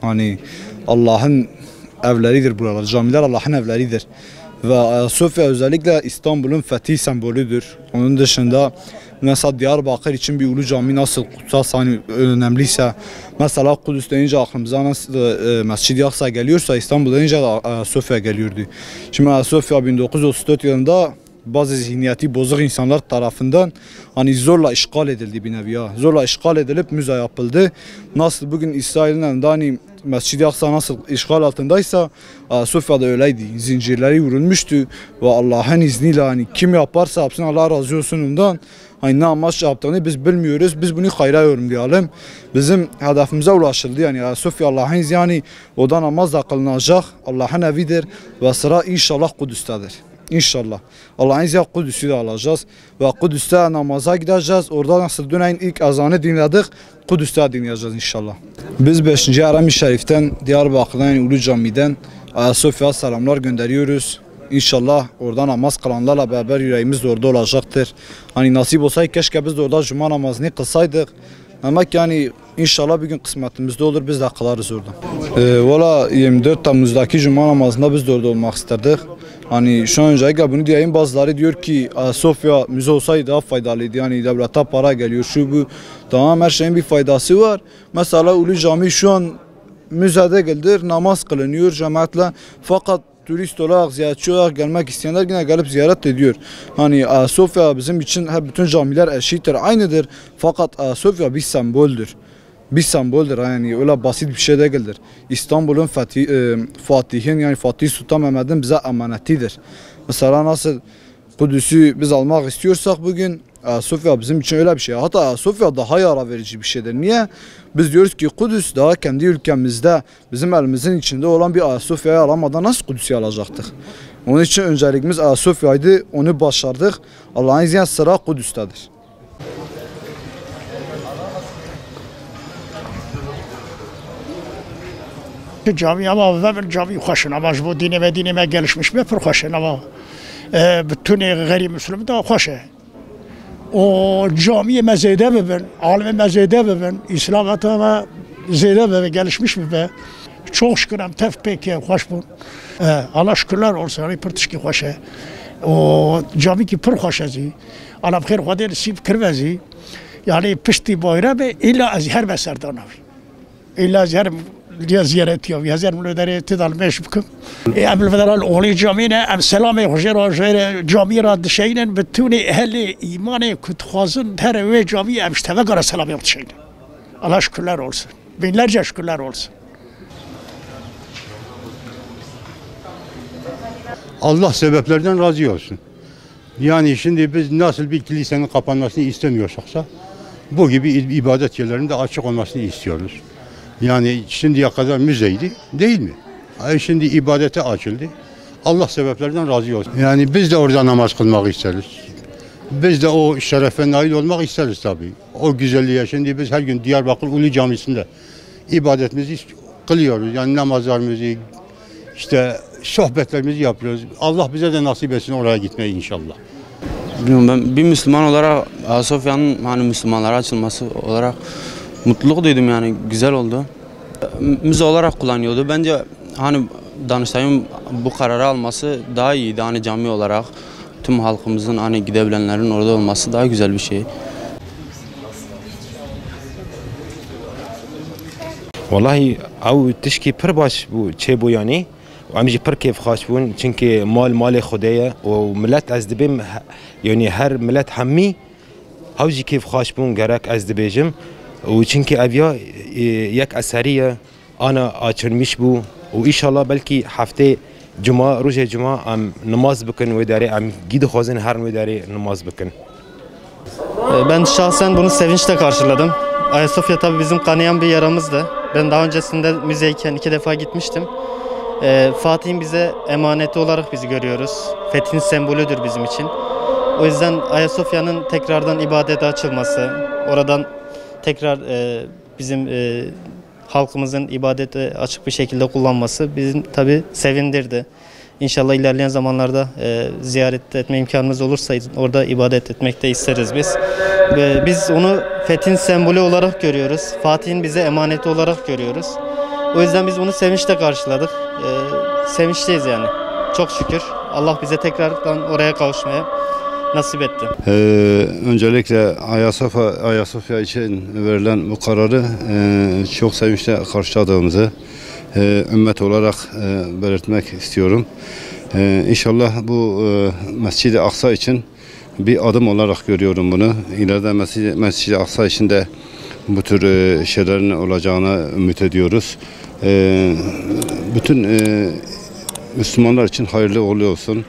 Hani Allah'ın evleridir buralar. Camiler Allah'ın evleridir. Ve Ayasofya özellikle İstanbul'un fethi sembolüdür. Onun dışında mesela Diyarbakır için bir ulu cami nasıl kutsal, hani önemliyse, mesela Kudüs deyince aklımıza nasıl Mescid-i Aksa geliyorsa, İstanbul deyince de Ayasofya geliyordu. Şimdi Ayasofya 1934 yılında bazı zihniyeti bozuk insanlar tarafından hani zorla işgal edildi bir nevi ya. Zorla işgal edilip müze yapıldı. Nasıl bugün İsrail'in elinde hani Mescid-i Aksa nasıl işgal altındaysa Ayasofya'da öyleydi. Zincirleri vurulmuştu ve Allah'ın izniyle hani kim yaparsa yapsın Allah razı olsun ondan. Hani ne amaçla yaptığını biz bilmiyoruz. Biz bunu hayra yorumlayalım. Bizim hedefimize ulaşıldı. Yani Ayasofya Allah'ın izni, yani oda namaz da kılınacak. Allah'ın evidir ve sıra inşallah Kudüs'tedir. İnşallah. Allah'ın izniyle Kudüs'ü de alacağız. Ve Kudüs'te namaza gideceğiz. Orada nasıl döneyin ilk azanı dinledik. Kudüs'te dinleyeceğiz inşallah. Biz 5. Harem-i Şerif'ten, Diyarbakır'dan, yani Ulu Cami'den Ayasofya'ya selamlar gönderiyoruz. İnşallah orada namaz kılanlarla beraber yüreğimiz de orada olacaktır. Hani nasip olsaydı keşke biz de orada cuma namazını kılsaydık. Ama yani inşallah bir gün kısmetimizde olur, biz de kılarız orada. Valla 24 Temmuz'daki cuma namazında biz de orada olmak isterdik. Hani şu an öncelikle bunu diyeyim, bazıları diyor ki Ayasofya müze olsaydı daha faydalıydı. Yani devlete para geliyor, şu bu. Tamam, her şeyin bir faydası var. Mesela Ulu Cami şu an müzede geldir, namaz kılınıyor cemaatle. Fakat turist olarak, ziyaretçi olarak gelmek isteyenler yine gelip ziyaret ediyor. Hani Ayasofya bizim için hep bütün camiler eşittir, aynıdır. Fakat Ayasofya bir semboldür. Bir semboldür, yani öyle basit bir şey değildir. İstanbul'un Fatih'in, yani Fatih Sultan Mehmet'in bize emanetidir. Mesela nasıl Kudüs'ü biz almak istiyorsak bugün, Ayasofya bizim için öyle bir şey. Hatta Ayasofya daha yara verici bir şeydir. Niye? Biz diyoruz ki Kudüs daha kendi ülkemizde, bizim elimizin içinde olan bir Ayasofya'yı alamadan nasıl Kudüs'ü alacaktık? Onun için öncelikimiz Ayasofya'ydı, onu başardık. Allah'ın izniyle sıra Kudüs'tedir. Cami ama ben cami hoşun ama bu dinime gelişmiş mi pür hoşun ama bütün gayrimüslim de hoş. O camiye mezede bibin, alime mezede bibin, İslam'ta zede bibin, gelişmiş mi be? Çok şükürüm tef peki hoş bu. Allah şükürler olsun, hani pırtışki hoş. O cami ki pür hoş azi. Allah bkhir khade nasip kirvezi. Yani pişti bayram illa az her beserdanavi. İlla az her ziyaret ya, hazır mülodere tidal meş bıkım. Emel federal oğlu camine, em selamı hoşer cami ra dişeynen, bütün ehli imanı kutxazın her ve cami emşteve gara selam yaptışeynen. Allah şükürler olsun. Binlerce şükürler olsun. Allah sebeplerden razı olsun. Yani şimdi biz nasıl bir kilisenin kapanmasını istemiyorsak, bu gibi ibadet yerlerinin de açık olmasını istiyoruz. Yani şimdiye kadar müzeydi, değil mi? Şimdi ibadete açıldı. Allah sebeplerden razı olsun. Yani biz de orada namaz kılmak isteriz. Biz de o şerefe nail olmak isteriz tabii. O güzelliğe şimdi biz her gün Diyarbakır Ulu Camisi'nde ibadetimizi kılıyoruz. Yani namazlarımızı, işte sohbetlerimizi yapıyoruz. Allah bize de nasip etsin oraya gitmeyi inşallah. Bilmiyorum, ben bir Müslüman olarak Ayasofya'nın hani Müslümanlara açılması olarak mutluluk duydum, yani güzel oldu. Müze olarak kullanıyordu. Bence hani Danıştay'ın bu kararı alması daha iyiydi. Hani cami olarak tüm halkımızın hani gidebilenlerin orada olması daha güzel bir şey. Vallahi او تشكي پر باش بو چه بو yani وعمجي پر كيف خاش بون çünkü مال خدايا وملت از دبم yani her millet همي هاوجي كيف خاش بون gerek az dibejim وچunki evya یک اثریه ana açılmış bu و inşallah belki hafta cuma روز cuma am namaz bıkın ve dare am gidi xozin her ve dare namaz bıkın. Ben şahsen bunu sevinçle karşıladım. Ayasofya tabii bizim kanayan bir yaramızdı. Ben daha öncesinde müzeyken 2 defa gitmiştim. Fatih'in bize emaneti olarak bizi görüyoruz. Fethin sembolüdür bizim için. O yüzden Ayasofya'nın tekrardan ibadete açılması, oradan tekrar bizim halkımızın ibadete açık bir şekilde kullanması bizim tabii sevindirdi. İnşallah ilerleyen zamanlarda ziyaret etme imkanımız olursa orada ibadet etmek de isteriz biz. Biz onu fethin sembolü olarak görüyoruz. Fatih'in bize emaneti olarak görüyoruz. O yüzden biz bunu sevinçle karşıladık. Sevinçliyiz yani. Çok şükür Allah bize tekrardan oraya kavuşmaya nasip etti. Öncelikle Ayasofya için verilen bu kararı çok sevinçle karşıladığımızı ümmet olarak belirtmek istiyorum. İnşallah bu Mescid-i Aksa için bir adım olarak görüyorum bunu. İleride Mescid-i Aksa için de bu tür şeylerin olacağını ümit ediyoruz. Bütün Müslümanlar için hayırlı uğurlu olsun.